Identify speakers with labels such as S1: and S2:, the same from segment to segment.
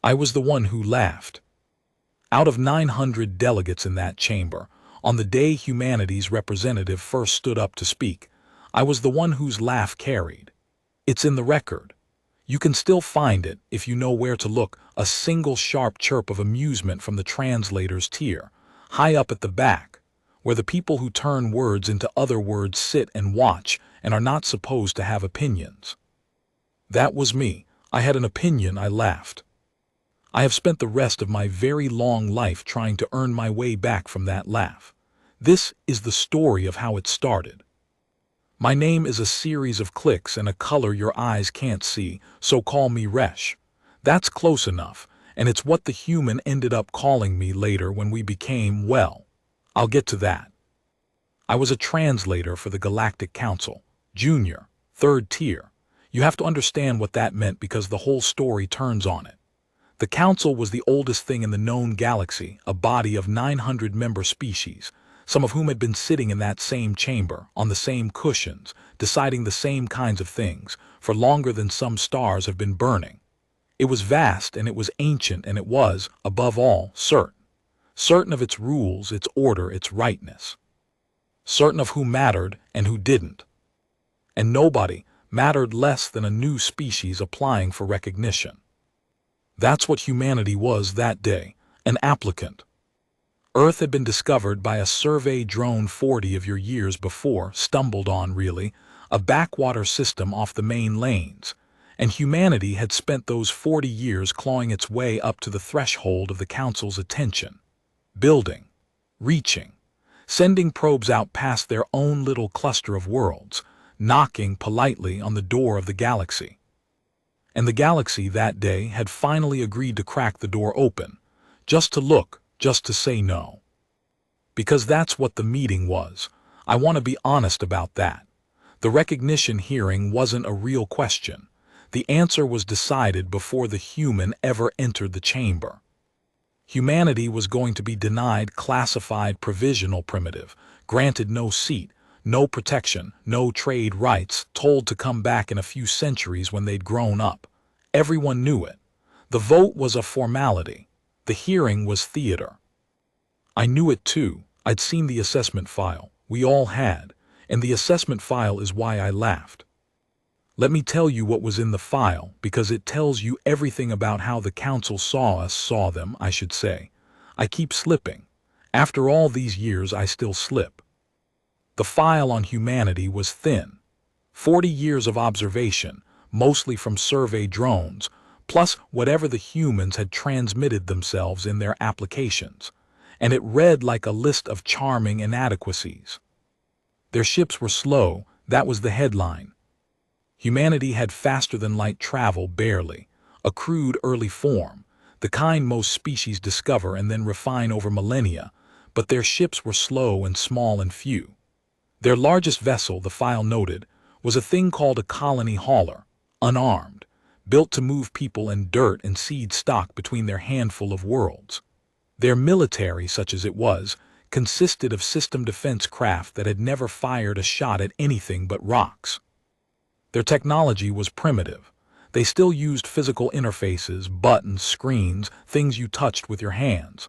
S1: I was the one who laughed. Out of 900 delegates in that chamber, on the day humanity's representative first stood up to speak, I was the one whose laugh carried. It's in the record. You can still find it if you know where to look, a single sharp chirp of amusement from the translator's tier, high up at the back, where the people who turn words into other words sit and watch and are not supposed to have opinions. That was me. I had an opinion. I laughed. I have spent the rest of my very long life trying to earn my way back from that laugh. This is the story of how it started. My name is a series of clicks and a color your eyes can't see, so call me Resh. That's close enough, and it's what the human ended up calling me later when we became, well, I'll get to that. I was a translator for the Galactic Council, junior, third tier. You have to understand what that meant because the whole story turns on it. The Council was the oldest thing in the known galaxy, a body of 900 member species, some of whom had been sitting in that same chamber, on the same cushions, deciding the same kinds of things, for longer than some stars have been burning. It was vast and it was ancient and it was, above all, certain. Certain of its rules, its order, its rightness. Certain of who mattered and who didn't. And nobody mattered less than a new species applying for recognition. That's what humanity was that day, an applicant. Earth had been discovered by a survey drone 40 of your years before, stumbled on really, a backwater system off the main lanes, and humanity had spent those 40 years clawing its way up to the threshold of the Council's attention, building, reaching, sending probes out past their own little cluster of worlds, knocking politely on the door of the galaxy. And the galaxy that day had finally agreed to crack the door open, just to look, just to say no. Because that's what the meeting was. I want to be honest about that. The recognition hearing wasn't a real question. The answer was decided before the human ever entered the chamber. Humanity was going to be denied classified provisional primitive, granted no seat, no protection, no trade rights, told to come back in a few centuries when they'd grown up. Everyone knew it. The vote was a formality. The hearing was theater. I knew it too. I'd seen the assessment file. We all had. And the assessment file is why I laughed. Let me tell you what was in the file, because it tells you everything about how the Council saw them, I should say. I keep slipping. After all these years, I still slip. The file on humanity was thin. 40 years of observation, mostly from survey drones, plus whatever the humans had transmitted themselves in their applications, and it read like a list of charming inadequacies. Their ships were slow, that was the headline. Humanity had faster-than-light travel barely, a crude early form, the kind most species discover and then refine over millennia, but their ships were slow and small and few. Their largest vessel, the file noted, was a thing called a colony hauler, unarmed, built to move people and dirt and seed stock between their handful of worlds. Their military, such as it was, consisted of system defense craft that had never fired a shot at anything but rocks. Their technology was primitive. They still used physical interfaces, buttons, screens, things you touched with your hands.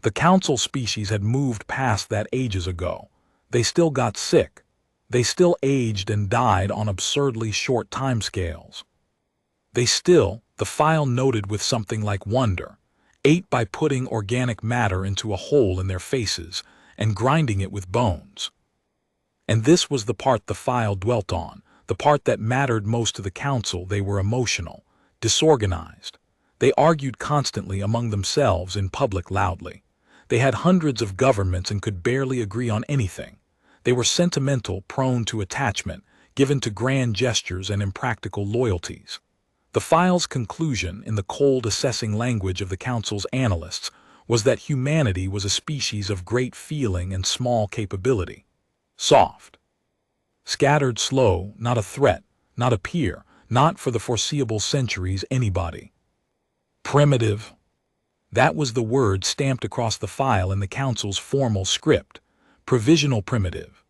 S1: The Council species had moved past that ages ago. They still got sick. They still aged and died on absurdly short timescales. They still, the file noted with something like wonder, ate by putting organic matter into a hole in their faces and grinding it with bones. And this was the part the file dwelt on, the part that mattered most to the Council. They were emotional, disorganized. They argued constantly among themselves in public loudly. They had hundreds of governments and could barely agree on anything. They were sentimental, prone to attachment, given to grand gestures and impractical loyalties. The file's conclusion, in the cold assessing language of the Council's analysts, was that humanity was a species of great feeling and small capability. Soft. Scattered, slow, not a threat, not a peer, not for the foreseeable centuries anybody. Primitive. That was the word stamped across the file in the Council's formal script. Provisional primitive.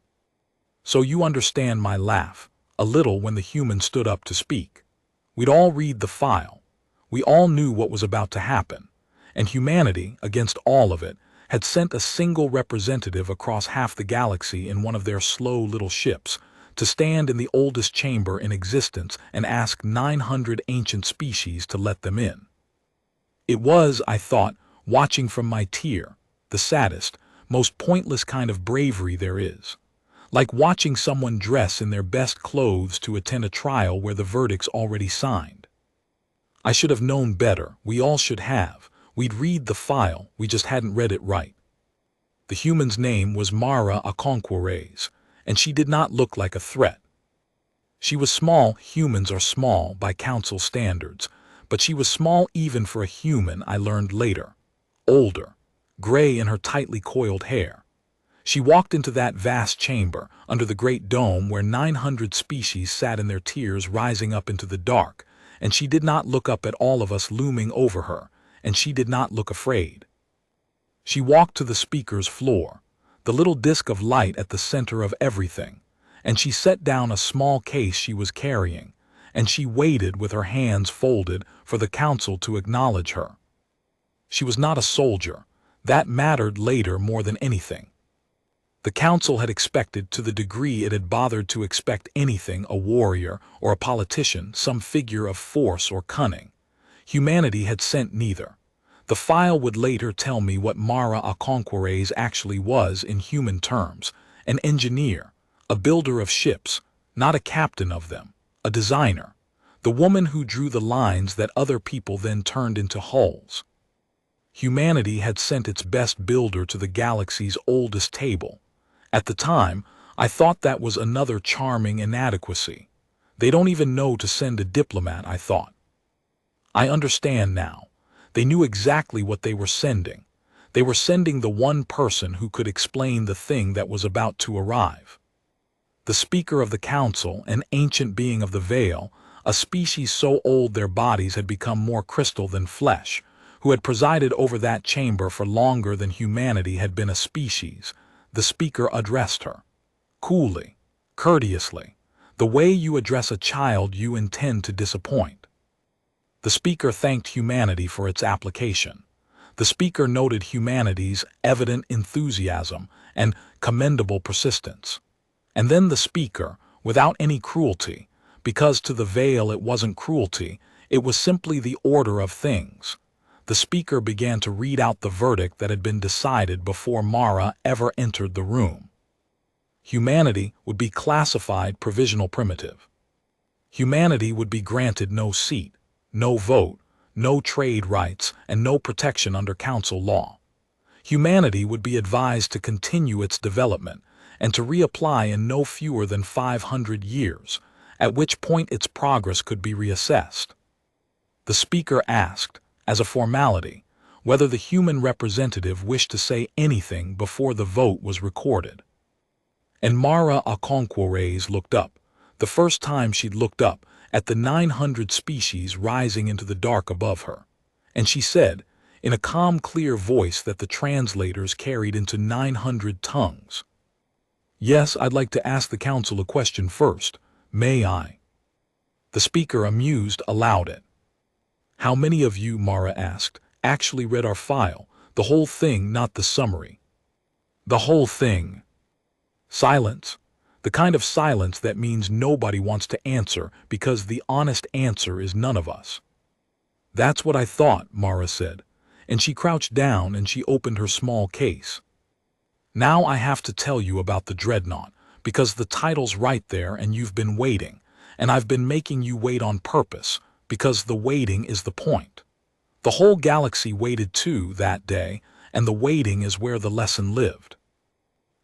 S1: So you understand my laugh, a little when the human stood up to speak. We'd all read the file. We all knew what was about to happen, and humanity, against all of it, had sent a single representative across half the galaxy in one of their slow little ships to stand in the oldest chamber in existence and ask 900 ancient species to let them in. It was, I thought, watching from my tier, the saddest, most pointless kind of bravery there is. Like watching someone dress in their best clothes to attend a trial where the verdict's already signed. I should have known better, we all should have. We'd read the file, we just hadn't read it right. The human's name was Mara Aconquires, and she did not look like a threat. She was small, humans are small by council standards, but she was small even for a human, I learned later. Older, gray in her tightly coiled hair. She walked into that vast chamber, under the great dome where 900 species sat in their tiers rising up into the dark, and she did not look up at all of us looming over her, and she did not look afraid. She walked to the speaker's floor, the little disk of light at the center of everything, and she set down a small case she was carrying, and she waited with her hands folded for the council to acknowledge her. She was not a soldier. That mattered later more than anything. The council had expected, to the degree it had bothered to expect anything, a warrior or a politician, some figure of force or cunning. Humanity had sent neither. The file would later tell me what Mara Aconquires actually was in human terms, an engineer, a builder of ships, not a captain of them, a designer, the woman who drew the lines that other people then turned into hulls. Humanity had sent its best builder to the galaxy's oldest table. At the time, I thought that was another charming inadequacy. They don't even know to send a diplomat, I thought. I understand now. They knew exactly what they were sending. They were sending the one person who could explain the thing that was about to arrive. The Speaker of the Council, an ancient being of the Veil, a species so old their bodies had become more crystal than flesh, who had presided over that chamber for longer than humanity had been a species. The speaker addressed her. Coolly, courteously, the way you address a child you intend to disappoint. The speaker thanked humanity for its application. The speaker noted humanity's evident enthusiasm and commendable persistence. And then the speaker, without any cruelty, because to the Veil it wasn't cruelty, it was simply the order of things. The speaker began to read out the verdict that had been decided before Mara ever entered the room. Humanity would be classified provisional primitive. Humanity would be granted no seat, no vote, no trade rights, and no protection under council law. Humanity would be advised to continue its development and to reapply in no fewer than 500 years, at which point its progress could be reassessed. The speaker asked, as a formality, whether the human representative wished to say anything before the vote was recorded. And Mara Aconquires looked up, the first time she'd looked up, at the 900 species rising into the dark above her. And she said, in a calm, clear voice that the translators carried into 900 tongues, "Yes, I'd like to ask the council a question first. May I?" The speaker, amused, allowed it. "How many of you," Mara asked, "actually read our file, the whole thing, not the summary?" "The whole thing." Silence. The kind of silence that means nobody wants to answer because the honest answer is none of us. "That's what I thought," Mara said, and she crouched down and she opened her small case. "Now I have to tell you about the Dreadnought, because the title's right there and you've been waiting, and I've been making you wait on purpose, because the waiting is the point. The whole galaxy waited too that day, and the waiting is where the lesson lived."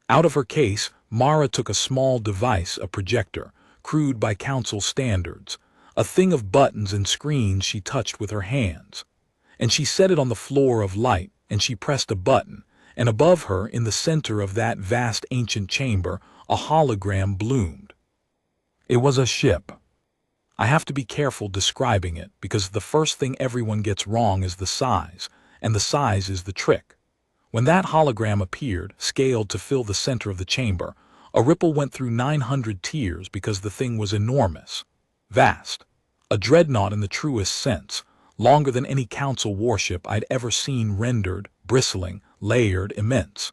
S1: Out of her case, Mara took a small device, a projector, crude by council standards, a thing of buttons and screens she touched with her hands. And she set it on the floor of light, and she pressed a button, and above her, in the center of that vast ancient chamber, a hologram bloomed. It was a ship. I have to be careful describing it, because the first thing everyone gets wrong is the size, and the size is the trick. When that hologram appeared, scaled to fill the center of the chamber, a ripple went through 900 tiers because the thing was enormous, vast, a dreadnought in the truest sense, longer than any council warship I'd ever seen, rendered, bristling, layered, immense.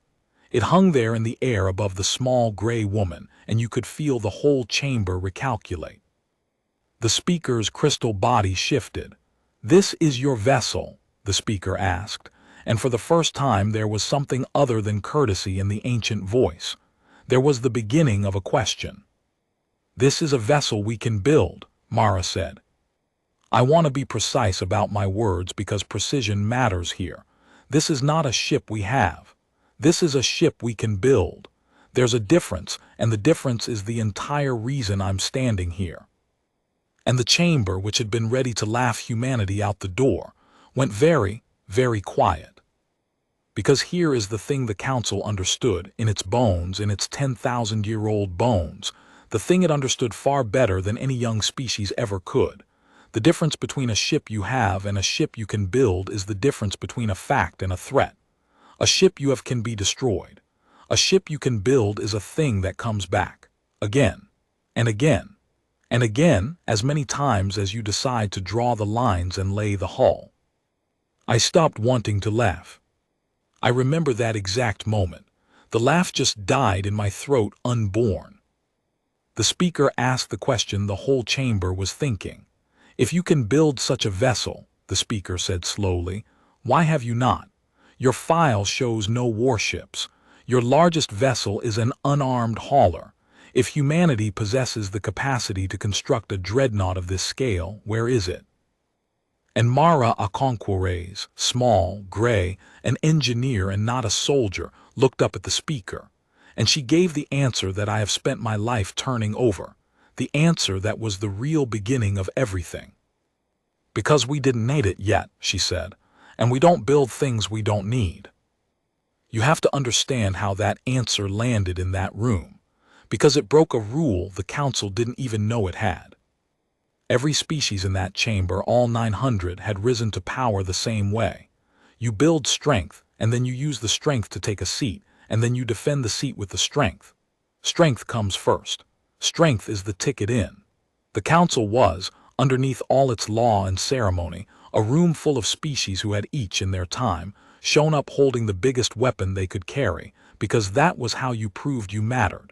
S1: It hung there in the air above the small gray woman, and you could feel the whole chamber recalculate. The speaker's crystal body shifted. "This is your vessel?" the speaker asked, and for the first time there was something other than courtesy in the ancient voice. There was the beginning of a question. "This is a vessel we can build," Mara said. "I want to be precise about my words because precision matters here. This is not a ship we have. This is a ship we can build. There's a difference, and the difference is the entire reason I'm standing here." And the chamber, which had been ready to laugh humanity out the door, went very, very quiet. Because here is the thing the council understood, in its bones, in its 10,000-year-old bones, the thing it understood far better than any young species ever could. The difference between a ship you have and a ship you can build is the difference between a fact and a threat. A ship you have can be destroyed. A ship you can build is a thing that comes back, again, and again, and again, as many times as you decide to draw the lines and lay the hull. I stopped wanting to laugh. I remember that exact moment. The laugh just died in my throat, unborn. The speaker asked the question the whole chamber was thinking. "If you can build such a vessel," the speaker said slowly, "why have you not? Your file shows no warships. Your largest vessel is an unarmed hauler. If humanity possesses the capacity to construct a dreadnought of this scale, where is it?" And Mara Aconquires, small, gray, an engineer and not a soldier, looked up at the speaker, and she gave the answer that I have spent my life turning over, the answer that was the real beginning of everything. "Because we didn't need it yet," she said, "and we don't build things we don't need." You have to understand how that answer landed in that room, because it broke a rule the council didn't even know it had. Every species in that chamber, all 900, had risen to power the same way. You build strength, and then you use the strength to take a seat, and then you defend the seat with the strength. Strength comes first. Strength is the ticket in. The council was, underneath all its law and ceremony, a room full of species who had each, in their time, shown up holding the biggest weapon they could carry, because that was how you proved you mattered.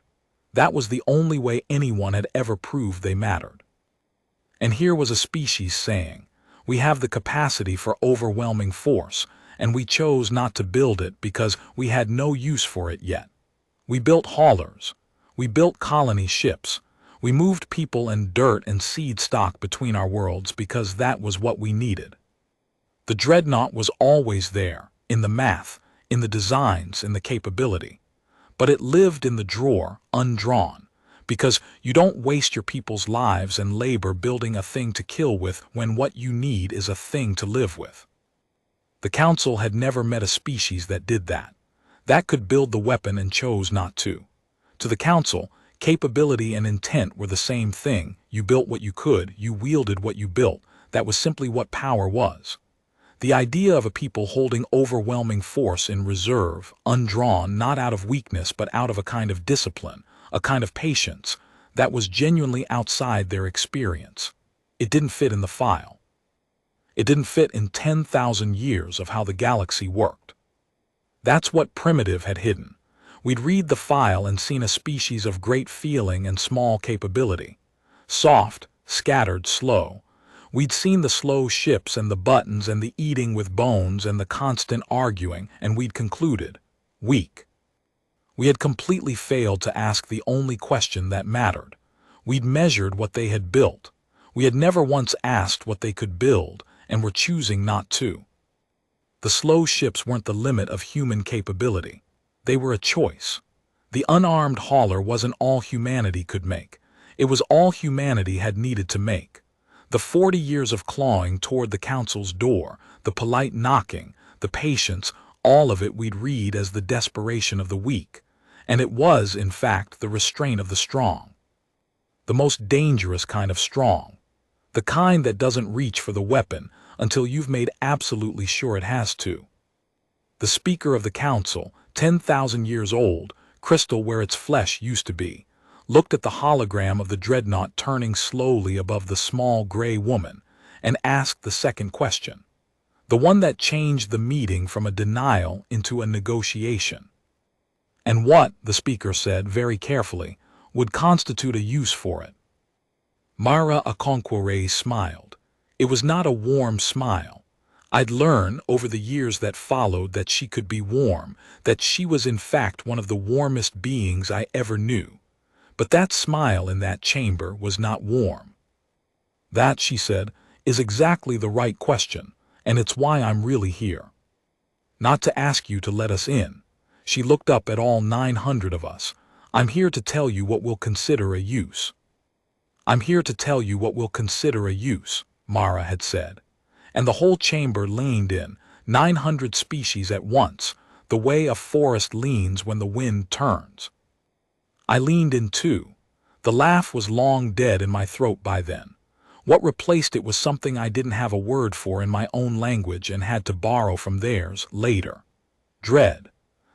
S1: That was the only way anyone had ever proved they mattered. And here was a species saying, "We have the capacity for overwhelming force, and we chose not to build it because we had no use for it yet. We built haulers. We built colony ships. We moved people and dirt and seed stock between our worlds because that was what we needed." The dreadnought was always there, in the math, in the designs, in the capability. But it lived in the drawer, undrawn, because you don't waste your people's lives and labor building a thing to kill with when what you need is a thing to live with. The council had never met a species that did that. That could build the weapon and chose not to. To the council, capability and intent were the same thing. You built what you could, you wielded what you built. That was simply what power was. The idea of a people holding overwhelming force in reserve, undrawn, not out of weakness but out of a kind of discipline, a kind of patience, that was genuinely outside their experience. It didn't fit in the file. It didn't fit in 10,000 years of how the galaxy worked. That's what Primitive had hidden. We'd read the file and seen a species of great feeling and small capability. Soft, scattered, slow. We'd seen the slow ships and the buttons and the eating with bones and the constant arguing, and we'd concluded, weak. We had completely failed to ask the only question that mattered. We'd measured what they had built. We had never once asked what they could build, and were choosing not to. The slow ships weren't the limit of human capability. They were a choice. The unarmed hauler wasn't all humanity could make. It was all humanity had needed to make. The 40 years of clawing toward the council's door, the polite knocking, the patience, all of it we'd read as the desperation of the weak. And it was, in fact, the restraint of the strong. The most dangerous kind of strong. The kind that doesn't reach for the weapon until you've made absolutely sure it has to. The speaker of the council, 10,000 years old, crystal where its flesh used to be, looked at the hologram of the dreadnought turning slowly above the small gray woman, and asked the second question, the one that changed the meeting from a denial into a negotiation. And what, the speaker said very carefully, would constitute a use for it? Mara Okonkwo smiled. It was not a warm smile. I'd learned over the years that followed that she could be warm, that she was in fact one of the warmest beings I ever knew. But that smile in that chamber was not warm. That, she said, is exactly the right question, and it's why I'm really here. Not to ask you to let us in. She looked up at all 900 of us. I'm here to tell you what we'll consider a use. I'm here to tell you what we'll consider a use, Mara had said. And the whole chamber leaned in, 900 species at once, the way a forest leans when the wind turns. I leaned in too. The laugh was long dead in my throat by then. What replaced it was something I didn't have a word for in my own language and had to borrow from theirs later. Dread.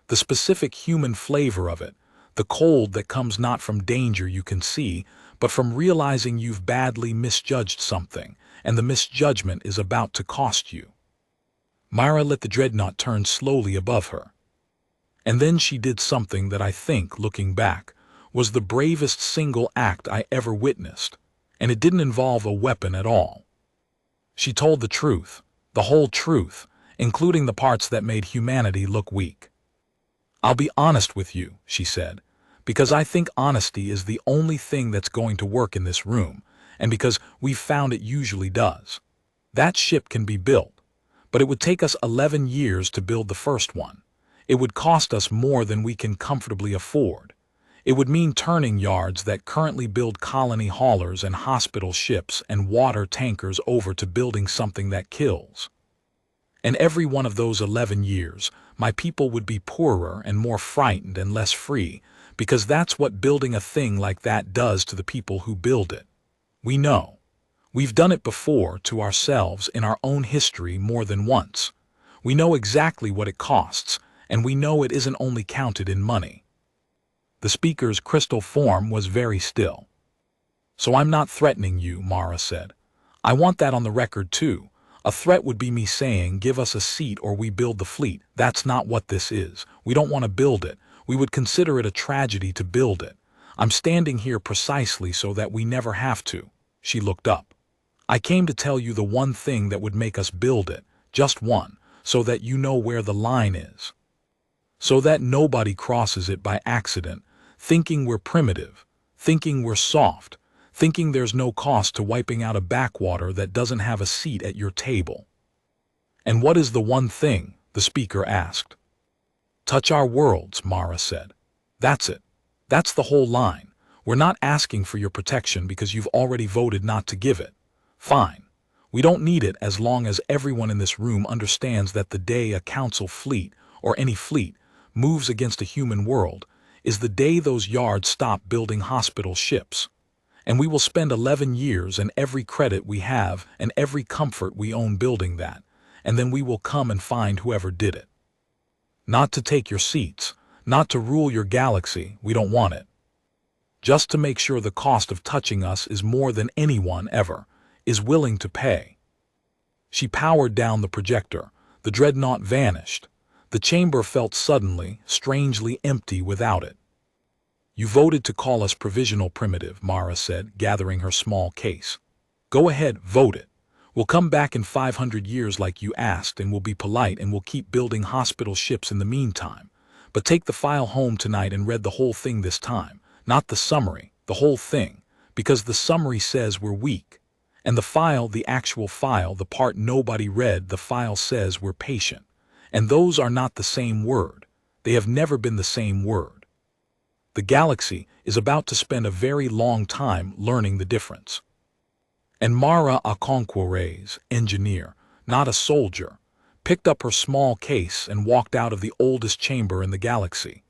S1: The specific human flavor of it, the cold that comes not from danger you can see, but from realizing you've badly misjudged something, and the misjudgment is about to cost you. Myra let the dreadnought turn slowly above her. And then she did something that I think, looking back, was the bravest single act I ever witnessed, and it didn't involve a weapon at all. She told the truth, the whole truth, including the parts that made humanity look weak. I'll be honest with you, she said, because I think honesty is the only thing that's going to work in this room, and because we've found it usually does. That ship can be built, but it would take us 11 years to build the first one. It would cost us more than we can comfortably afford. It would mean turning yards that currently build colony haulers and hospital ships and water tankers over to building something that kills. And every one of those 11 years, my people would be poorer and more frightened and less free, because that's what building a thing like that does to the people who build it. We know. We've done it before to ourselves in our own history more than once. We know exactly what it costs, and we know it isn't only counted in money. The speaker's crystal form was very still. So I'm not threatening you, Mara said. I want that on the record too. A threat would be me saying, give us a seat or we build the fleet. That's not what this is. We don't want to build it. We would consider it a tragedy to build it. I'm standing here precisely so that we never have to. She looked up. I came to tell you the one thing that would make us build it, just one, so that you know where the line is. So that nobody crosses it by accident, thinking we're primitive, thinking we're soft, thinking there's no cost to wiping out a backwater that doesn't have a seat at your table. And what is the one thing? The speaker asked. Touch our worlds, Mara said. That's it. That's the whole line. We're not asking for your protection because you've already voted not to give it. Fine. We don't need it as long as everyone in this room understands that the day a council fleet, or any fleet, moves against a human world, is the day those yards stop building hospital ships. And we will spend 11 years and every credit we have and every comfort we own building that, and then we will come and find whoever did it. Not to take your seats, not to rule your galaxy, we don't want it. Just to make sure the cost of touching us is more than anyone ever is willing to pay. She powered down the projector. The dreadnought vanished. The chamber felt suddenly, strangely empty without it. You voted to call us provisional primitive, Mara said, gathering her small case. Go ahead, vote it. We'll come back in 500 years like you asked, and we'll be polite and we'll keep building hospital ships in the meantime. But take the file home tonight and read the whole thing this time, not the summary, the whole thing, because the summary says we're weak. And the file, the actual file, the part nobody read, the file says we're patient. And those are not the same word. They have never been the same word. The galaxy is about to spend a very long time learning the difference. And Mara Okonkwo, engineer, not a soldier, picked up her small case and walked out of the oldest chamber in the galaxy,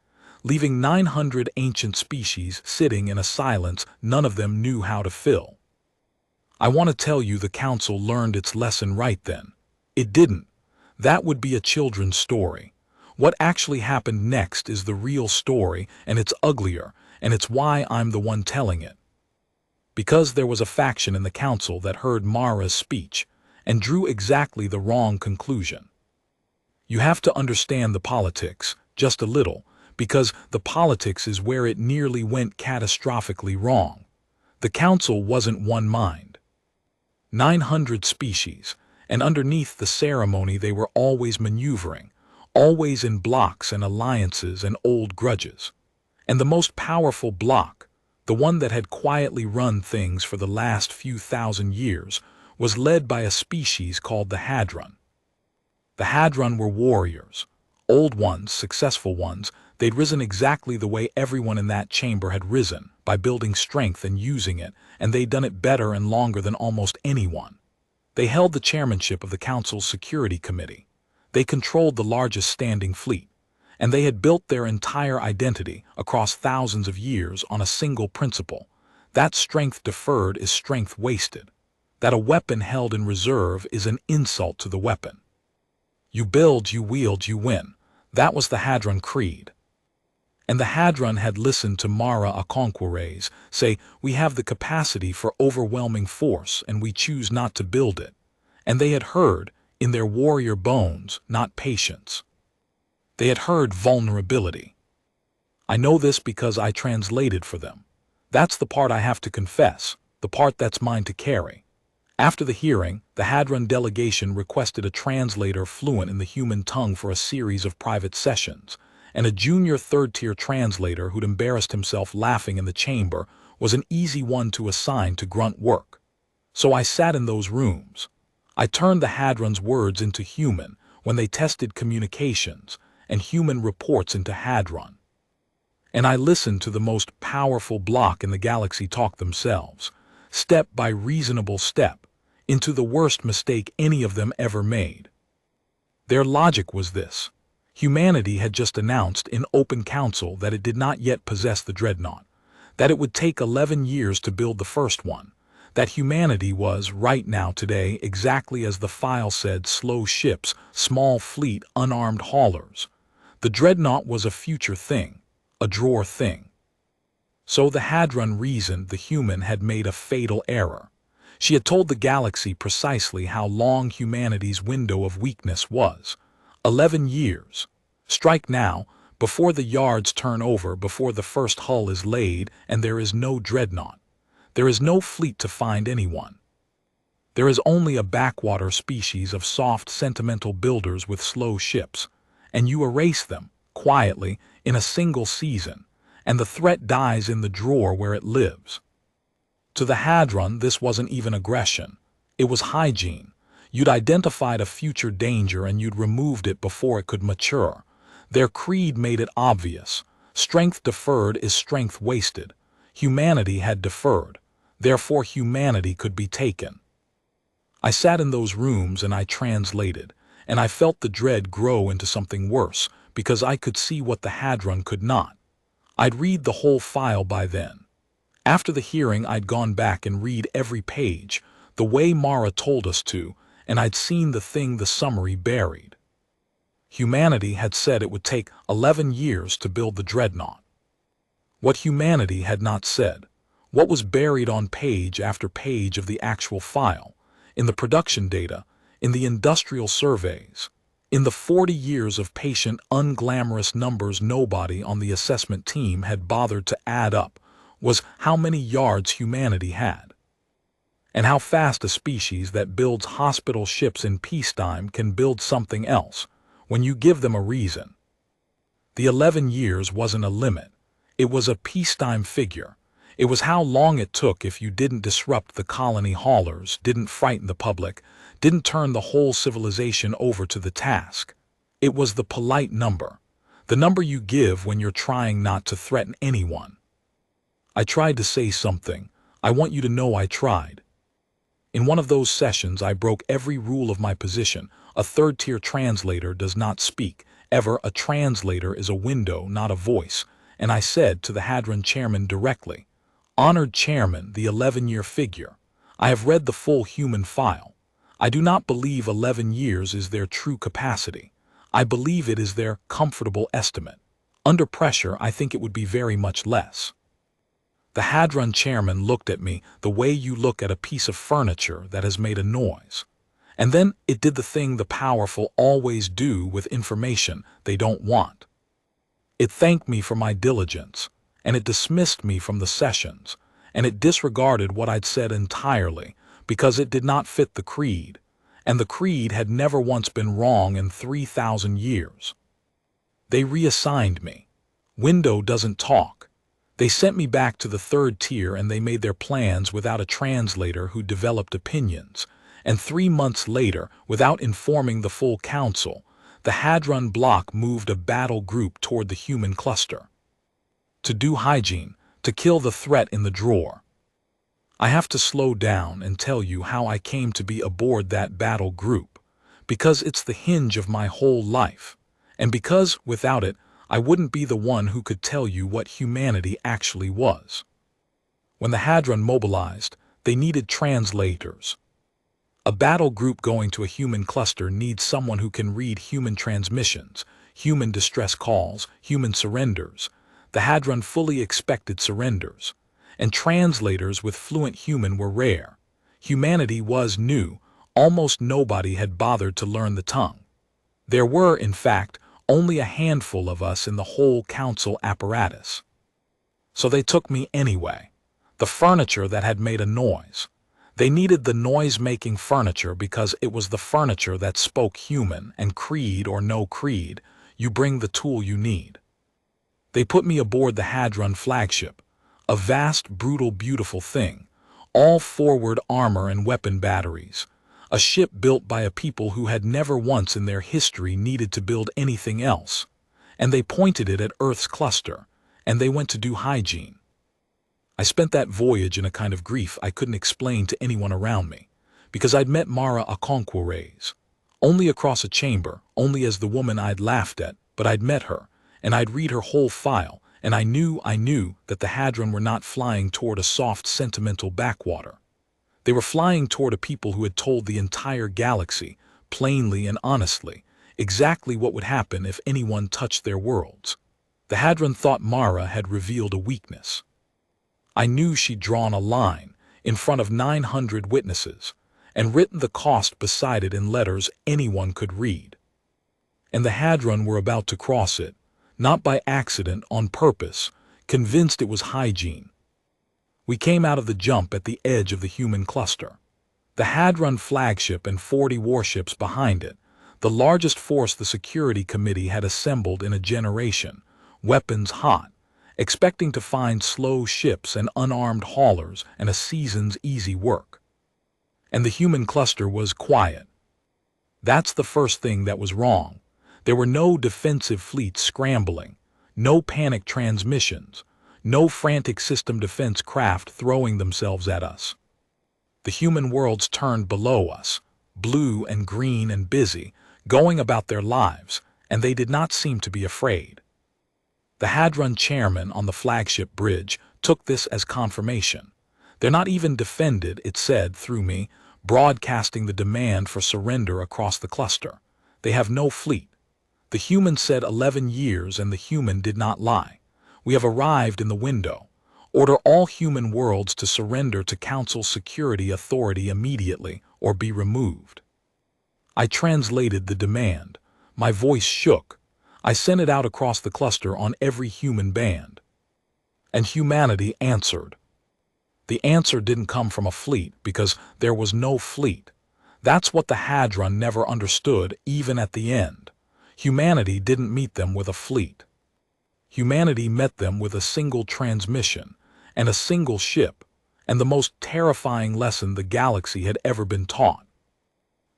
S1: leaving 900 ancient species sitting in a silence none of them knew how to fill. I want to tell you the council learned its lesson right then. It didn't. That would be a children's story. What actually happened next is the real story, and it's uglier, and it's why I'm the one telling it. because there was a faction in the council that heard Mara's speech and drew exactly the wrong conclusion. You have to understand the politics, just a little, because the politics is where it nearly went catastrophically wrong. The council wasn't one mind. 900 species, and underneath the ceremony they were always maneuvering, always in blocks and alliances and old grudges. And the most powerful block, the one that had quietly run things for the last few thousand years, was led by a species called the Hadron. The Hadron were warriors, old ones, successful ones. They'd risen exactly the way everyone in that chamber had risen, by building strength and using it, and they'd done it better and longer than almost anyone. They held the chairmanship of the Council's Security Committee. They controlled the largest standing fleet, and they had built their entire identity across thousands of years on a single principle: that strength deferred is strength wasted, that a weapon held in reserve is an insult to the weapon. You build, you wield, you win. That was the Hadron Creed. And the Hadron had listened to Mara Aconquires say, "We have the capacity for overwhelming force and we choose not to build it." And they had heard, in their warrior bones, not patience. They had heard vulnerability. I know this because I translated for them. That's the part I have to confess, the part that's mine to carry. After the hearing, the Hadron delegation requested a translator fluent in the human tongue for a series of private sessions, and a junior third-tier translator who'd embarrassed himself laughing in the chamber was an easy one to assign to grunt work. So I sat in those rooms. I turned the Hadron's words into human when they tested communications, and human reports into Hadron. And I listened to the most powerful block in the galaxy talk themselves, step by reasonable step, into the worst mistake any of them ever made. Their logic was this: humanity had just announced in open council that it did not yet possess the Dreadnought, that it would take 11 years to build the first one, that humanity was, right now today, exactly as the file said, slow ships, small fleet, unarmed haulers. The Dreadnought was a future thing, a drawer thing. So the Hadron reasoned the human had made a fatal error. She had told the galaxy precisely how long humanity's window of weakness was. 11 years. Strike now, before the yards turn over, before the first hull is laid, and there is no Dreadnought. There is no fleet to find anyone. There is only a backwater species of soft, sentimental builders with slow ships, and you erase them, quietly, in a single season, and the threat dies in the drawer where it lives. To the Hadron, this wasn't even aggression. It was hygiene. You'd identified a future danger and you'd removed it before it could mature. Their creed made it obvious. Strength deferred is strength wasted. Humanity had deferred. Therefore humanity could be taken. I sat in those rooms and I translated, and I felt the dread grow into something worse, because I could see what the Hadron could not. I'd read the whole file by then. After the hearing, I'd gone back and read every page, the way Mara told us to, and I'd seen the thing the summary buried. Humanity had said it would take 11 years to build the Dreadnought. What humanity had not said, what was buried on page after page of the actual file, in the production data, in the industrial surveys, in the 40 years of patient, unglamorous numbers nobody on the assessment team had bothered to add up, was how many yards humanity had. And how fast a species that builds hospital ships in peacetime can build something else, when you give them a reason. The 11 years wasn't a limit. It was a peacetime figure. It was how long it took if you didn't disrupt the colony haulers, didn't frighten the public, didn't turn the whole civilization over to the task. It was the polite number, the number you give when you're trying not to threaten anyone. I tried to say something. I want you to know I tried. In one of those sessions, I broke every rule of my position. A third-tier translator does not speak. Ever, a translator is a window, not a voice. And I said to the Hadron chairman directly, "Honored chairman, the 11-year figure. I have read the full human file. I do not believe 11 years is their true capacity. I believe it is their comfortable estimate. Under pressure, I think it would be very much less." The Hadron chairman looked at me the way you look at a piece of furniture that has made a noise. And then it did the thing the powerful always do with information they don't want. It thanked me for my diligence, and it dismissed me from the sessions, and it disregarded what I'd said entirely because it did not fit the creed, and the creed had never once been wrong in 3,000 years. They reassigned me. Window doesn't talk. They sent me back to the third tier, and they made their plans without a translator who developed opinions, and 3 months later, without informing the full council, the Hadron block moved a battle group toward the human cluster. To do hygiene, to kill the threat in the drawer. I have to slow down and tell you how I came to be aboard that battle group, because it's the hinge of my whole life, and because, without it, I wouldn't be the one who could tell you what humanity actually was. When the Hadron mobilized, they needed translators. A battle group going to a human cluster needs someone who can read human transmissions, human distress calls, human surrenders. The Hadron fully expected surrenders, and translators with fluent human were rare. Humanity was new. Almost nobody had bothered to learn the tongue. There were, in fact, only a handful of us in the whole council apparatus. So they took me anyway. The furniture that had made a noise. They needed the noise-making furniture because it was the furniture that spoke human, and creed or no creed, you bring the tool you need. They put me aboard the Hadron flagship, a vast, brutal, beautiful thing, all forward armor and weapon batteries, a ship built by a people who had never once in their history needed to build anything else, and they pointed it at Earth's cluster, and they went to do hygiene. I spent that voyage in a kind of grief I couldn't explain to anyone around me, because I'd met Mara Aconquires, only across a chamber, only as the woman I'd laughed at, but I'd met her, and I'd read her whole file, and I knew that the Hadron were not flying toward a soft, sentimental backwater. They were flying toward a people who had told the entire galaxy, plainly and honestly, exactly what would happen if anyone touched their worlds. The Hadron thought Mara had revealed a weakness. I knew she'd drawn a line in front of 900 witnesses and written the cost beside it in letters anyone could read. And the Hadron were about to cross it, not by accident, on purpose, convinced it was hygiene. We came out of the jump at the edge of the human cluster. The Hadron flagship and 40 warships behind it, the largest force the Security Committee had assembled in a generation, weapons hot, expecting to find slow ships and unarmed haulers and a season's easy work. And the human cluster was quiet. That's the first thing that was wrong. There were no defensive fleets scrambling, no panic transmissions, no frantic system defense craft throwing themselves at us. The human worlds turned below us, blue and green and busy, going about their lives, and they did not seem to be afraid. The Hadron chairman on the flagship bridge took this as confirmation. They're not even defended, it said through me, broadcasting the demand for surrender across the cluster. They have no fleet. The human said 11 years, and the human did not lie. We have arrived in the window. Order all human worlds to surrender to Council Security Authority immediately or be removed. I translated the demand. My voice shook. I sent it out across the cluster on every human band. And humanity answered. The answer didn't come from a fleet because there was no fleet. That's what the Hadron never understood, even at the end. Humanity didn't meet them with a fleet. Humanity met them with a single transmission and a single ship, and the most terrifying lesson the galaxy had ever been taught.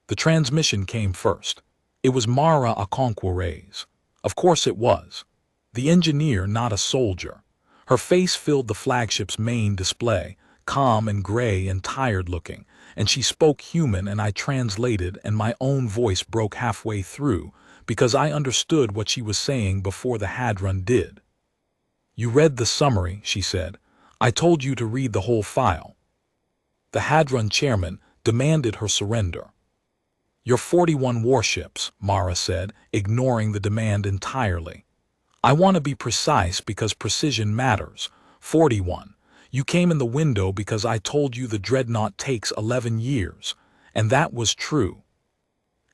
S1: The transmission came first. It was Mara Aconquires. Of course it was. The engineer, not a soldier. Her face filled the flagship's main display, calm and gray and tired-looking, and she spoke human, and I translated, and my own voice broke halfway through, because I understood what she was saying before the Hadron did. You read the summary, she said. I told you to read the whole file. The Hadron chairman demanded her surrender. Your 41 warships, Mara said, ignoring the demand entirely. I want to be precise because precision matters. 41. You came in the window because I told you the Dreadnought takes 11 years, and that was true.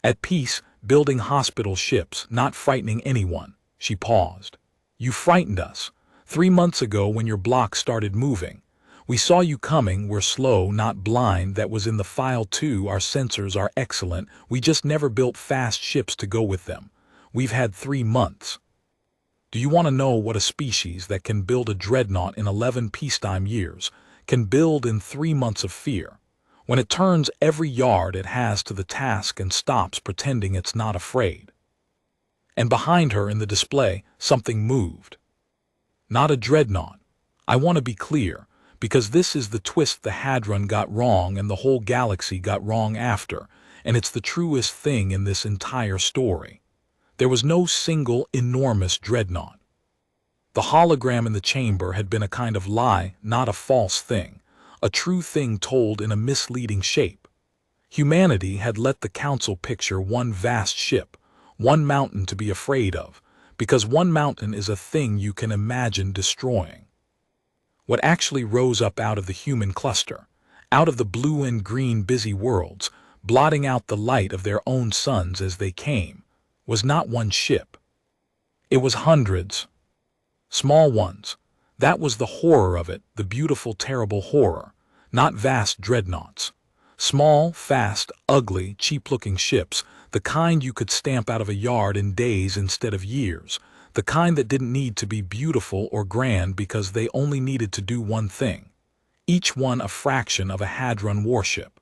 S1: At peace, building hospital ships, not frightening anyone. She paused. You frightened us. 3 months ago when your block started moving. We saw you coming, we're slow, not blind, that was in the file too, our sensors are excellent, we just never built fast ships to go with them. We've had 3 months. Do you want to know what a species that can build a Dreadnought in 11 peacetime years can build in 3 months of fear, when it turns every yard it has to the task and stops pretending it's not afraid? And behind her in the display, something moved. Not a Dreadnought. I want to be clear, because this is the twist the Hadron got wrong and the whole galaxy got wrong after, and it's the truest thing in this entire story. There was no single enormous Dreadnought. The hologram in the chamber had been a kind of lie, not a false thing, a true thing told in a misleading shape. Humanity had let the Council picture one vast ship, one mountain to be afraid of, because one mountain is a thing you can imagine destroying. What actually rose up out of the human cluster, out of the blue and green busy worlds, blotting out the light of their own suns as they came, was not one ship. It was hundreds. Small ones. That was the horror of it, the beautiful, terrible horror. Not vast dreadnoughts. Small, fast, ugly, cheap-looking ships, the kind you could stamp out of a yard in days instead of years, the kind that didn't need to be beautiful or grand because they only needed to do one thing. Each one a fraction of a Hadron warship.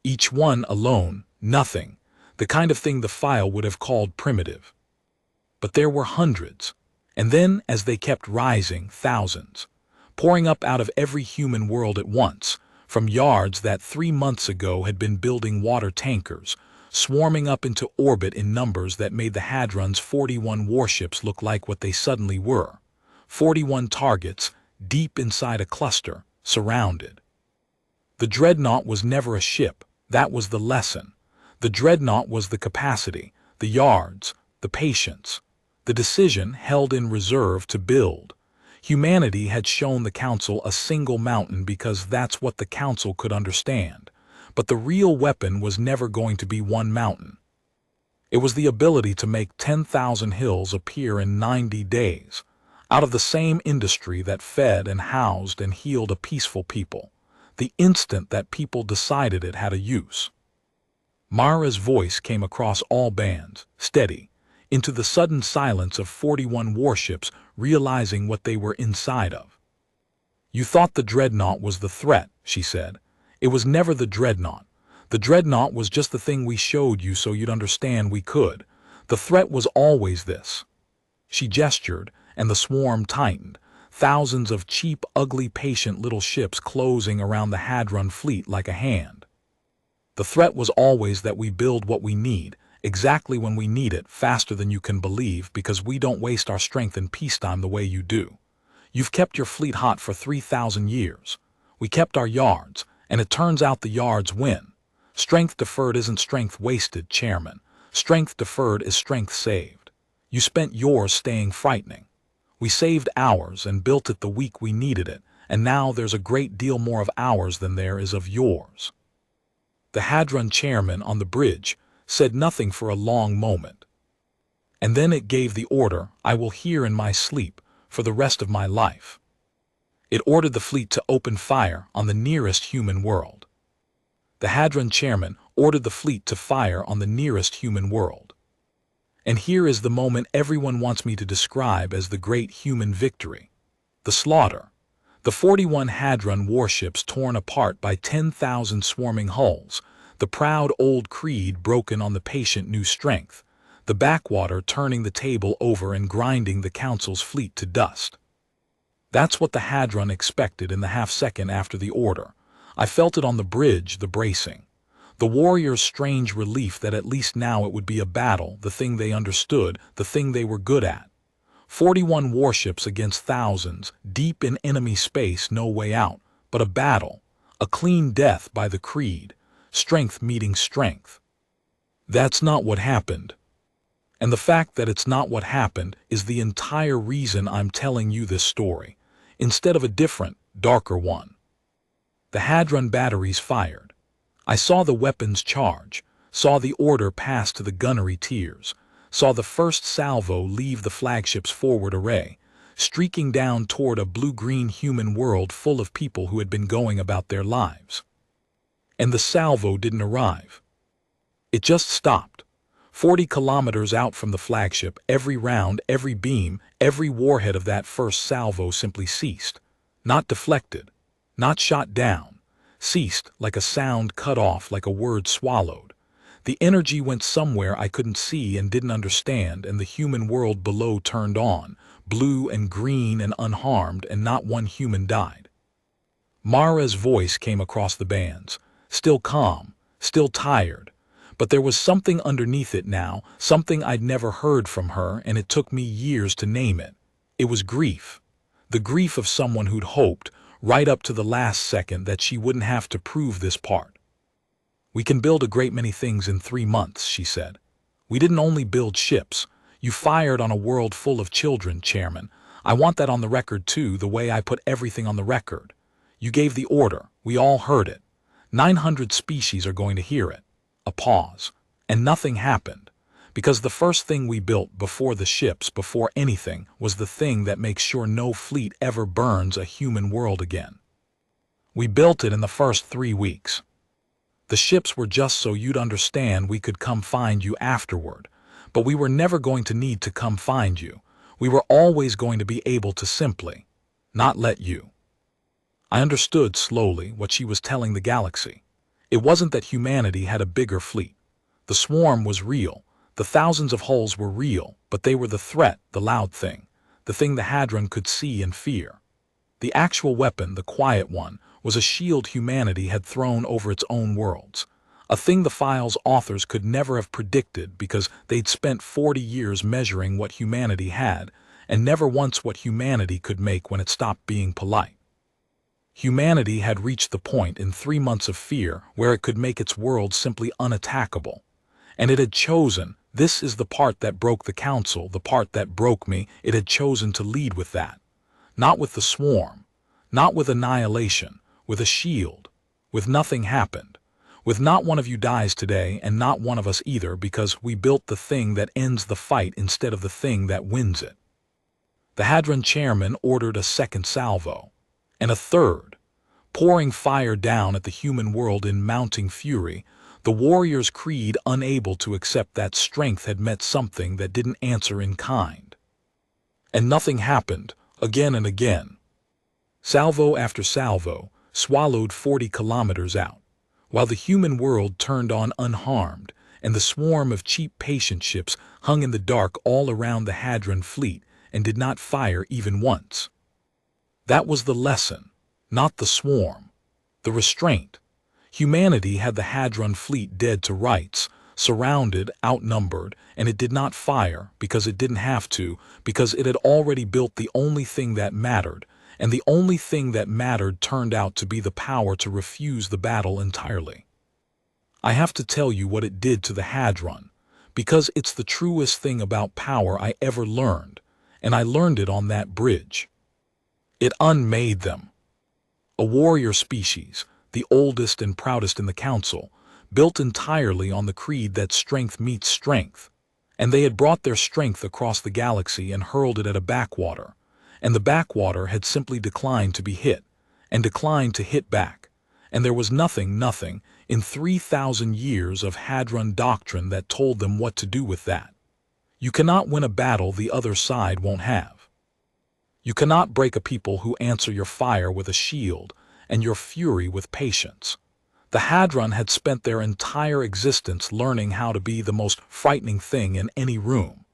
S1: Each one alone, nothing. The kind of thing the file would have called primitive. But there were hundreds, and then, as they kept rising, thousands, pouring up out of every human world at once, from yards that 3 months ago had been building water tankers, swarming up into orbit in numbers that made the Hadron's 41 warships look like what they suddenly were. 41 targets, deep inside a cluster, surrounded. The Dreadnought was never a ship, that was the lesson. The Dreadnought was the capacity, the yards, the patience, the decision held in reserve to build. Humanity had shown the Council a single mountain because that's what the Council could understand. But the real weapon was never going to be one mountain. It was the ability to make 10,000 hills appear in 90 days, out of the same industry that fed and housed and healed a peaceful people, the instant that people decided it had a use. Mara's voice came across all bands, steady, into the sudden silence of 41 warships realizing what they were inside of. You thought the Dreadnought was the threat, she said. It was never the Dreadnought. The Dreadnought was just the thing we showed you so you'd understand we could. The threat was always this. She gestured, and the swarm tightened, thousands of cheap, ugly, patient little ships closing around the Hadron fleet like a hand. The threat was always that we build what we need, exactly when we need it, faster than you can believe, because we don't waste our strength in peacetime the way you do. You've kept your fleet hot for 3,000 years. We kept our yards, and it turns out the yards win. Strength deferred isn't strength wasted, Chairman. Strength deferred is strength saved. You spent yours staying frightening. We saved ours and built it the week we needed it, and now there's a great deal more of ours than there is of yours. The Hadron chairman on the bridge said nothing for a long moment. And then it gave the order I will hear in my sleep for the rest of my life. It ordered the fleet to open fire on the nearest human world. The Hadron chairman ordered the fleet to fire on the nearest human world. And here is the moment everyone wants me to describe as the great human victory. The slaughter. The 41 Hadron warships torn apart by 10,000 swarming hulls, the proud old creed broken on the patient new strength, the backwater turning the table over and grinding the Council's fleet to dust. That's what the Hadron expected in the half-second after the order. I felt it on the bridge, the bracing. The warriors' strange relief that at least now it would be a battle, the thing they understood, the thing they were good at. 41 warships against thousands, deep in enemy space, no way out, but a battle, a clean death by the creed, strength meeting strength. That's not what happened. And the fact that it's not what happened is the entire reason I'm telling you this story. Instead of a different, darker one. The Hadron batteries fired. I saw the weapons charge, saw the order pass to the gunnery tiers, saw the first salvo leave the flagship's forward array, streaking down toward a blue-green human world full of people who had been going about their lives. And the salvo didn't arrive. It just stopped. 40 kilometers out from the flagship, every round, every beam, every warhead of that first salvo simply ceased. Not deflected, not shot down, ceased like a sound cut off, like a word swallowed. The energy went somewhere I couldn't see and didn't understand, and the human world below turned on, blue and green and unharmed, and not one human died. Mara's voice came across the bands, still calm, still tired, but there was something underneath it now, something I'd never heard from her, and it took me years to name it. It was grief. The grief of someone who'd hoped, right up to the last second, that she wouldn't have to prove this part. "We can build a great many things in 3 months," she said. "We didn't only build ships. You fired on a world full of children, Chairman. I want that on the record too, the way I put everything on the record. You gave the order. We all heard it. 900 species are going to hear it." A pause. And nothing happened. Because the first thing we built, before the ships, before anything, was the thing that makes sure no fleet ever burns a human world again. We built it in the first 3 weeks. The ships were just so you'd understand we could come find you afterward. But we were never going to need to come find you. We were always going to be able to simply not let you. I understood slowly what she was telling the galaxy. It wasn't that humanity had a bigger fleet. The swarm was real. The thousands of hulls were real, but they were the threat, the loud thing, the thing the Hadron could see and fear. The actual weapon, the quiet one, was a shield humanity had thrown over its own worlds, a thing the file's authors could never have predicted because they'd spent 40 years measuring what humanity had, and never once what humanity could make when it stopped being polite. Humanity had reached the point in 3 months of fear where it could make its world simply unattackable. And it had chosen, this is the part that broke the council, the part that broke me, it had chosen to lead with that. Not with the swarm, not with annihilation, with a shield, with nothing happened, with not one of you dies today and not one of us either, because we built the thing that ends the fight instead of the thing that wins it. The Hadron chairman ordered a second salvo, and a third, pouring fire down at the human world in mounting fury. The warrior's creed, unable to accept that strength had met something that didn't answer in kind. And nothing happened, again and again. Salvo after salvo swallowed 40 kilometers out, while the human world turned on unharmed, and the swarm of cheap patient ships hung in the dark all around the Hadron fleet and did not fire even once. That was the lesson, not the swarm, the restraint. Humanity had the Hadron fleet dead to rights, surrounded, outnumbered, and it did not fire because it didn't have to, because it had already built the only thing that mattered, and the only thing that mattered turned out to be the power to refuse the battle entirely. I have to tell you what it did to the Hadron, because it's the truest thing about power I ever learned, and I learned it on that bridge. It unmade them. A warrior species, the oldest and proudest in the council, built entirely on the creed that strength meets strength, and they had brought their strength across the galaxy and hurled it at a backwater, and the backwater had simply declined to be hit, and declined to hit back, and there was nothing in 3,000 years of Hadron doctrine that told them what to do with that. You cannot win a battle the other side won't have. You cannot break a people who answer your fire with a shield and your fury with patience. The Hadron had spent their entire existence learning how to be the most frightening thing in any room,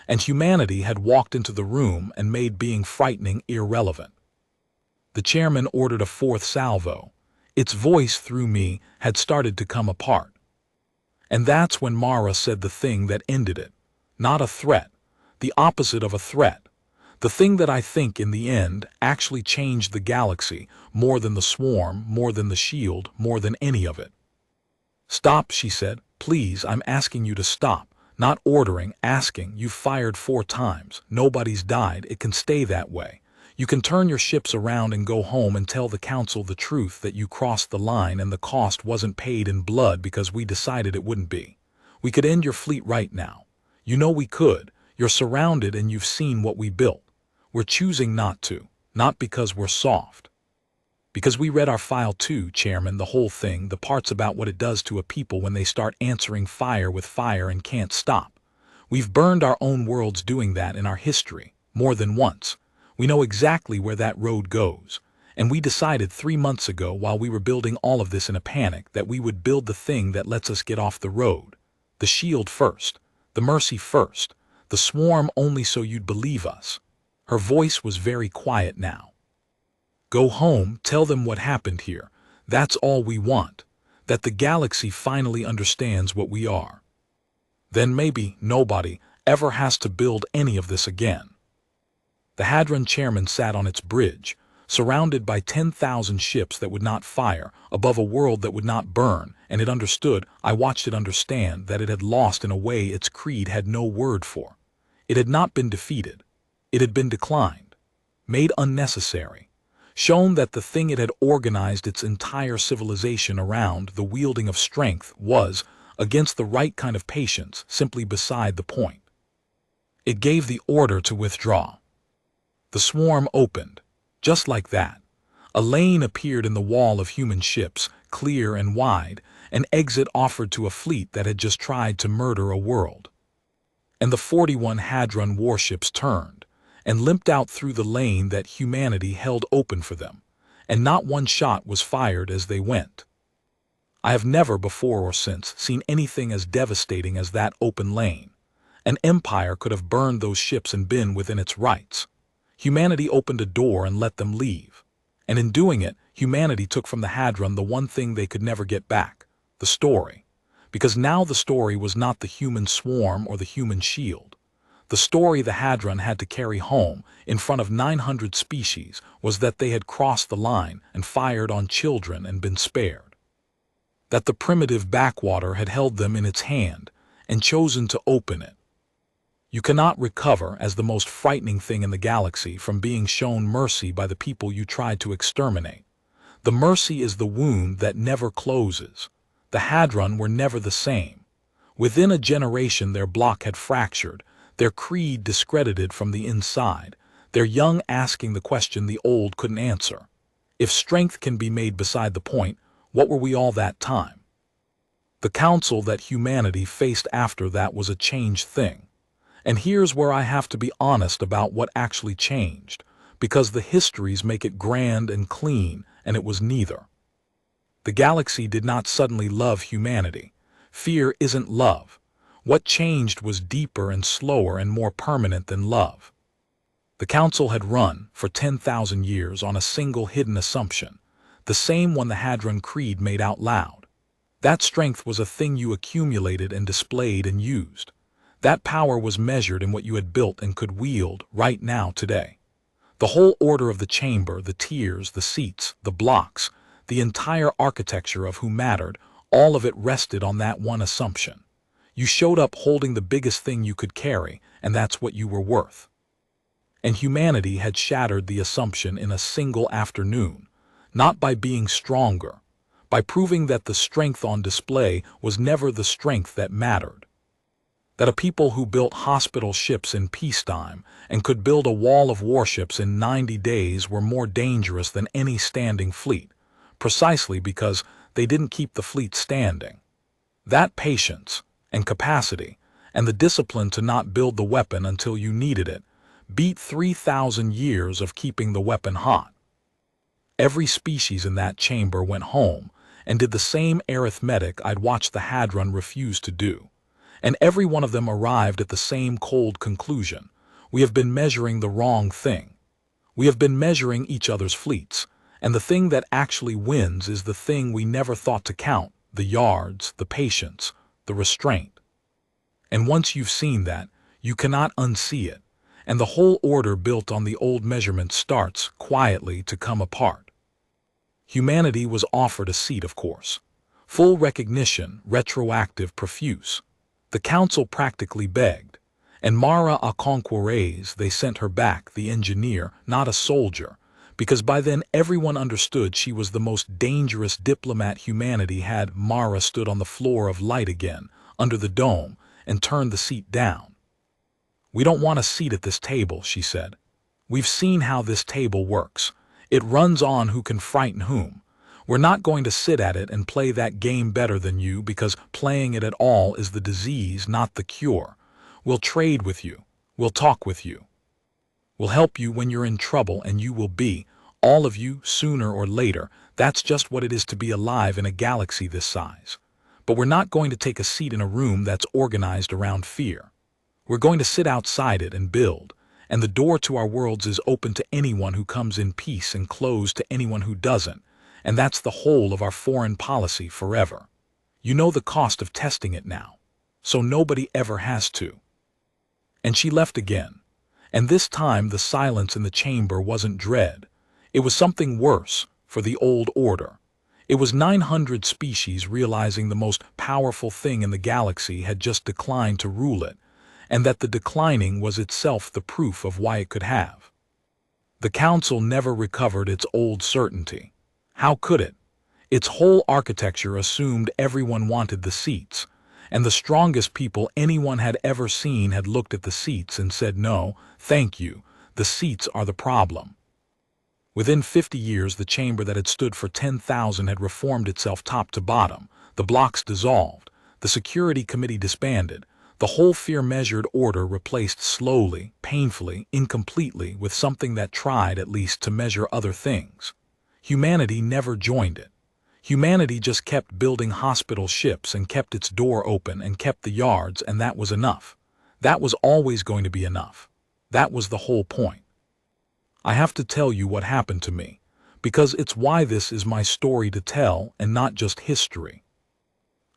S1: and humanity had walked into the room and made being frightening irrelevant. The chairman ordered a fourth salvo. Its voice, through me, had started to come apart. And that's when Mara said the thing that ended it. Not a threat, the opposite of a threat. The thing that I think in the end actually changed the galaxy more than the swarm, more than the shield, more than any of it. "Stop," she said. "Please, I'm asking you to stop. Not ordering, asking. You've fired 4 times. Nobody's died. It can stay that way. You can turn your ships around and go home and tell the council the truth that you crossed the line and the cost wasn't paid in blood because we decided it wouldn't be. We could end your fleet right now. You know we could. You're surrounded and you've seen what we built. We're choosing not to, not because we're soft. Because we read our file too, Chairman, the whole thing, the parts about what it does to a people when they start answering fire with fire and can't stop. We've burned our own worlds doing that in our history, more than once. We know exactly where that road goes. And we decided 3 months ago, while we were building all of this in a panic, that we would build the thing that lets us get off the road. The shield first, the mercy first, the swarm only so you'd believe us. Her voice was very quiet now. Go home, tell them what happened here. That's all we want. That the galaxy finally understands what we are. Then maybe nobody ever has to build any of this again. The Hadron chairman sat on its bridge, surrounded by 10,000 ships that would not fire, above a world that would not burn, and it understood, I watched it understand, that it had lost in a way its creed had no word for. It had not been defeated. It had been declined, made unnecessary, shown that the thing it had organized its entire civilization around, the wielding of strength, was, against the right kind of patience, simply beside the point. It gave the order to withdraw. The swarm opened. Just like that. A lane appeared in the wall of human ships, clear and wide, an exit offered to a fleet that had just tried to murder a world. And the 41 Hadron warships turned, and limped out through the lane that humanity held open for them, and not one shot was fired as they went. I have never before or since seen anything as devastating as that open lane. An empire could have burned those ships and been within its rights. Humanity opened a door and let them leave. And in doing it, humanity took from the Hadron the one thing they could never get back, the story. Because now the story was not the human swarm or the human shield. The story the Hadron had to carry home, in front of 900 species, was that they had crossed the line and fired on children and been spared. That the primitive backwater had held them in its hand and chosen to open it. You cannot recover, as the most frightening thing in the galaxy, from being shown mercy by the people you tried to exterminate. The mercy is the wound that never closes. The Hadron were never the same. Within a generation their block had fractured, their creed discredited from the inside, their young asking the question the old couldn't answer. If strength can be made beside the point, what were we all that time? The council that humanity faced after that was a changed thing. And here's where I have to be honest about what actually changed, because the histories make it grand and clean, and it was neither. The galaxy did not suddenly love humanity. Fear isn't love. What changed was deeper and slower and more permanent than love. The council had run, for 10,000 years, on a single hidden assumption, the same one the Hadron Creed made out loud. That strength was a thing you accumulated and displayed and used. That power was measured in what you had built and could wield right now today. The whole order of the chamber, the tiers, the seats, the blocks, the entire architecture of who mattered, all of it rested on that one assumption. You showed up holding the biggest thing you could carry, and that's what you were worth. And humanity had shattered the assumption in a single afternoon, not by being stronger, by proving that the strength on display was never the strength that mattered. That a people who built hospital ships in peacetime and could build a wall of warships in 90 days were more dangerous than any standing fleet, precisely because they didn't keep the fleet standing. That patience and capacity and the discipline to not build the weapon until you needed it beat 3,000 years of keeping the weapon hot. Every species in that chamber went home and did the same arithmetic I'd watched the Hadron refuse to do. And every one of them arrived at the same cold conclusion. We have been measuring the wrong thing. We have been measuring each other's fleets, and the thing that actually wins is the thing we never thought to count, the yards, the patience, the restraint. And once you've seen that, you cannot unsee it, and the whole order built on the old measurement starts, quietly, to come apart. Humanity was offered a seat, of course. Full recognition, retroactive, profuse. The council practically begged, And Mara a Conquerez, they sent her back, the engineer, not a soldier, because by then everyone understood she was the most dangerous diplomat humanity had. Mara stood on the floor of light again, under the dome, and turned the seat down. "We don't want a seat at this table," she said. "We've seen how this table works. It runs on who can frighten whom. We're not going to sit at it and play that game better than you, because playing it at all is the disease, not the cure. We'll trade with you. We'll talk with you. We'll help you when you're in trouble, and you will be, all of you, sooner or later. That's just what it is to be alive in a galaxy this size. But we're not going to take a seat in a room that's organized around fear. We're going to sit outside it and build, and the door to our worlds is open to anyone who comes in peace and closed to anyone who doesn't, and that's the whole of our foreign policy forever. You know the cost of testing it now, so nobody ever has to." And she left again, and this time the silence in the chamber wasn't dread. It was something worse for the old order. It was 900 species realizing the most powerful thing in the galaxy had just declined to rule it, and that the declining was itself the proof of why it could have. The Council never recovered its old certainty. How could it? Its whole architecture assumed everyone wanted the seats, and the strongest people anyone had ever seen had looked at the seats and said, "No, thank you, the seats are the problem." Within 50 years, the chamber that had stood for 10,000 had reformed itself top to bottom. The blocks dissolved, the security committee disbanded, the whole fear-measured order replaced slowly, painfully, incompletely with something that tried at least to measure other things. Humanity never joined it. Humanity just kept building hospital ships and kept its door open and kept the yards, and that was enough. That was always going to be enough. That was the whole point. I have to tell you what happened to me, because it's why this is my story to tell and not just history.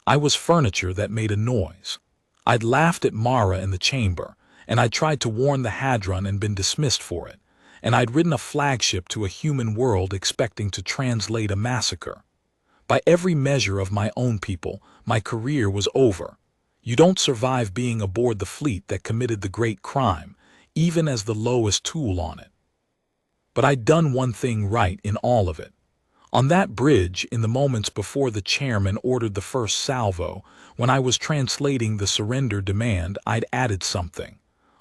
S1: I was furniture that made a noise. I'd laughed at Mara in the chamber, and I'd tried to warn the Hadron and been dismissed for it, and I'd ridden a flagship to a human world expecting to translate a massacre. By every measure of my own people, my career was over. You don't survive being aboard the fleet that committed the great crime, even as the lowest tool on it. But I'd done one thing right in all of it. On that bridge, in the moments before the chairman ordered the first salvo, when I was translating the surrender demand, I'd added something.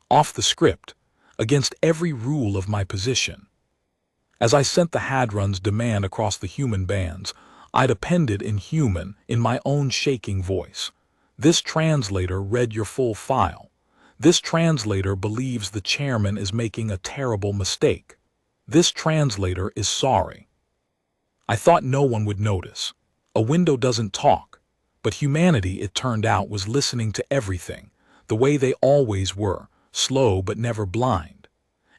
S1: Off the script, against every rule of my position. As I sent the Hadron's demand across the human bands, I'd appended in human, in my own shaking voice. "This translator read your full file. This translator believes the chairman is making a terrible mistake. This translator is sorry." I thought no one would notice. A window doesn't talk. But humanity, it turned out, was listening to everything, the way they always were, slow but never blind.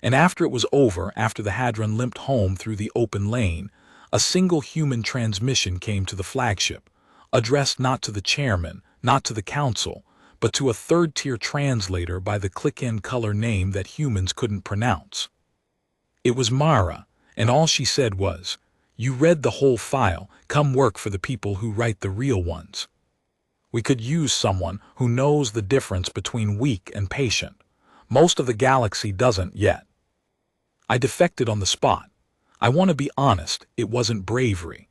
S1: And after it was over, after the Hadron limped home through the open lane, a single human transmission came to the flagship, addressed not to the chairman, not to the council, but to a third-tier translator by the click-in color name that humans couldn't pronounce. It was Mara, and all she said was, "You read the whole file, come work for the people who write the real ones. We could use someone who knows the difference between weak and patient. Most of the galaxy doesn't yet." I defected on the spot. I want to be honest, it wasn't bravery.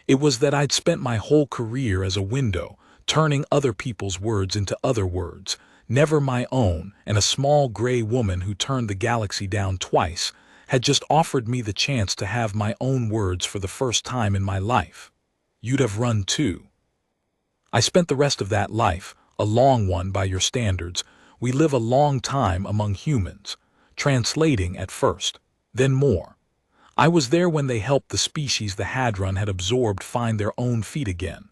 S1: It was that I'd spent my whole career as a window, turning other people's words into other words, never my own, and a small gray woman who turned the galaxy down twice had just offered me the chance to have my own words for the first time in my life. You'd have run too. I spent the rest of that life, a long one by your standards. We live a long time among humans, translating at first, then more. I was there when they helped the species the Hadron had absorbed find their own feet again.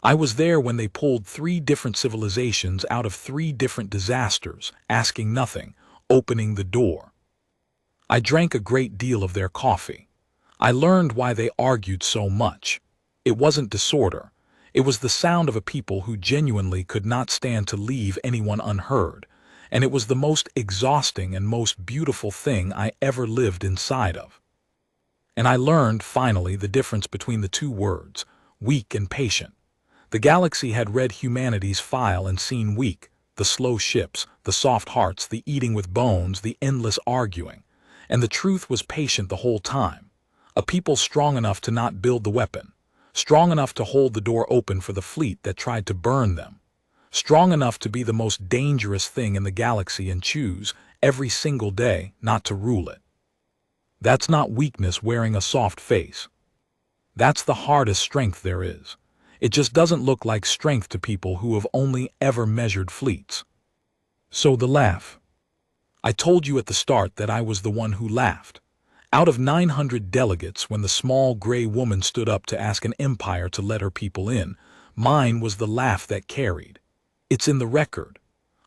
S1: I was there when they pulled 3 different civilizations out of 3 different disasters, asking nothing, opening the door. I drank a great deal of their coffee. I learned why they argued so much. It wasn't disorder. It was the sound of a people who genuinely could not stand to leave anyone unheard, and it was the most exhausting and most beautiful thing I ever lived inside of. And I learned, finally, the difference between the 2 words, weak and patient. The galaxy had read humanity's file and seen weak, The slow ships, the soft hearts, the eating with bones, the endless arguing. And the truth was patient the whole time. A people strong enough to not build the weapon, strong enough to hold the door open for the fleet that tried to burn them, strong enough to be the most dangerous thing in the galaxy and choose, every single day, not to rule it. That's not weakness wearing a soft face. That's the hardest strength there is. It just doesn't look like strength to people who have only ever measured fleets. So the laugh. I told you at the start that I was the one who laughed. Out of 900 delegates, when the small gray woman stood up to ask an empire to let her people in, mine was the laugh that carried. It's in the record.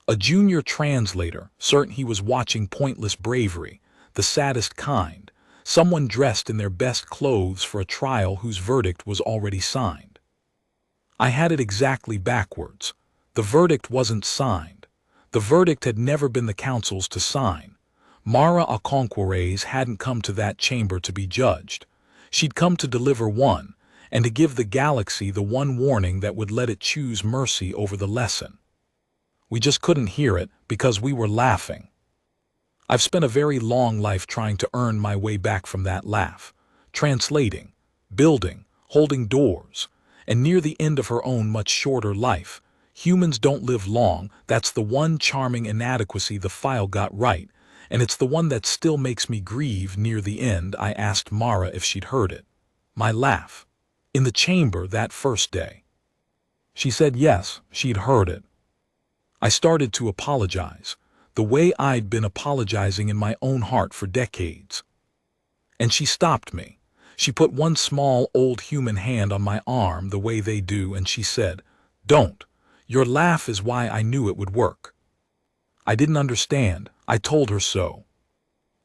S1: A junior translator, certain he was watching pointless bravery, the saddest kind, someone dressed in their best clothes for a trial whose verdict was already signed. I had it exactly backwards. The verdict wasn't signed. The verdict had never been the council's to sign. Mara Aconquires hadn't come to that chamber to be judged. She'd come to deliver one, and to give the galaxy the one warning that would let it choose mercy over the lesson. We just couldn't hear it because we were laughing. I've spent a very long life trying to earn my way back from that laugh, translating, building, holding doors, and near the end of her own much shorter life, humans don't live long. That's the one charming inadequacy the file got right, and it's the one that still makes me grieve. Near the end, I asked Mara if she'd heard it. My laugh. In the chamber that first day. She said yes, she'd heard it. I started to apologize, the way I'd been apologizing in my own heart for decades. And she stopped me. She put one small old human hand on my arm the way they do, and she said, "Don't. Your laugh is why I knew it would work." I didn't understand. I told her so.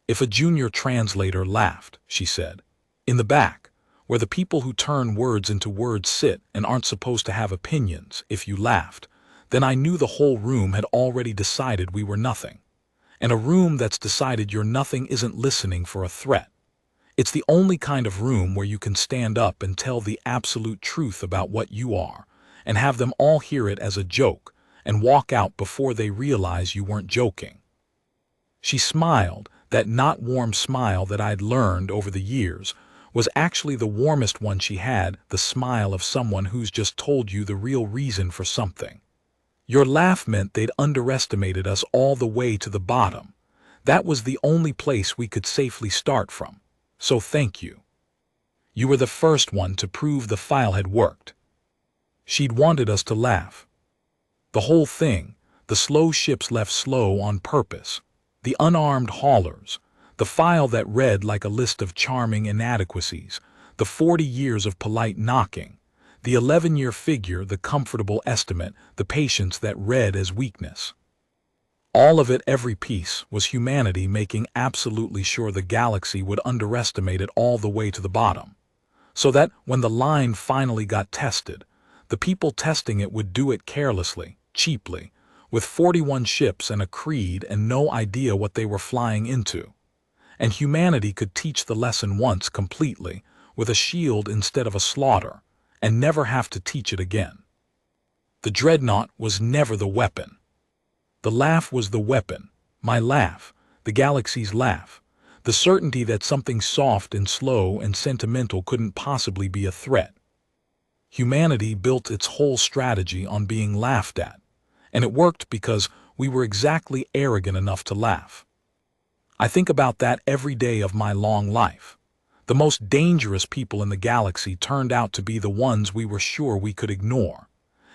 S1: If a junior translator laughed, she said, in the back, where the people who turn words into words sit and aren't supposed to have opinions, if you laughed, then I knew the whole room had already decided we were nothing. And a room that's decided you're nothing isn't listening for a threat. It's the only kind of room where you can stand up and tell the absolute truth about what you are, and have them all hear it as a joke, and walk out before they realize you weren't joking. She smiled. That not warm smile that I'd learned over the years was actually the warmest one she had, the smile of someone who's just told you the real reason for something. Your laugh meant they'd underestimated us all the way to the bottom. That was the only place we could safely start from. So thank you. You were the first one to prove the file had worked. She'd wanted us to laugh. The whole thing, the slow ships left slow on purpose, the unarmed haulers, the file that read like a list of charming inadequacies, the 40 years of polite knocking, the 11-year figure, the comfortable estimate, the patience that read as weakness. All of it, every piece, was humanity making absolutely sure the galaxy would underestimate it all the way to the bottom, so that when the line finally got tested, the people testing it would do it carelessly, cheaply, with 41 ships and a creed and no idea what they were flying into. And humanity could teach the lesson once completely, with a shield instead of a slaughter, and never have to teach it again. The Dreadnought was never the weapon. The laugh was the weapon, my laugh, the galaxy's laugh, the certainty that something soft and slow and sentimental couldn't possibly be a threat. Humanity built its whole strategy on being laughed at, and it worked because we were exactly arrogant enough to laugh. I think about that every day of my long life. The most dangerous people in the galaxy turned out to be the ones we were sure we could ignore.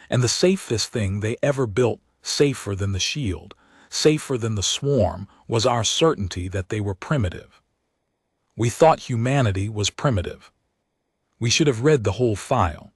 S1: And the safest thing they ever built, safer than the shield, safer than the swarm, was our certainty that they were primitive. We thought humanity was primitive. We should have read the whole file.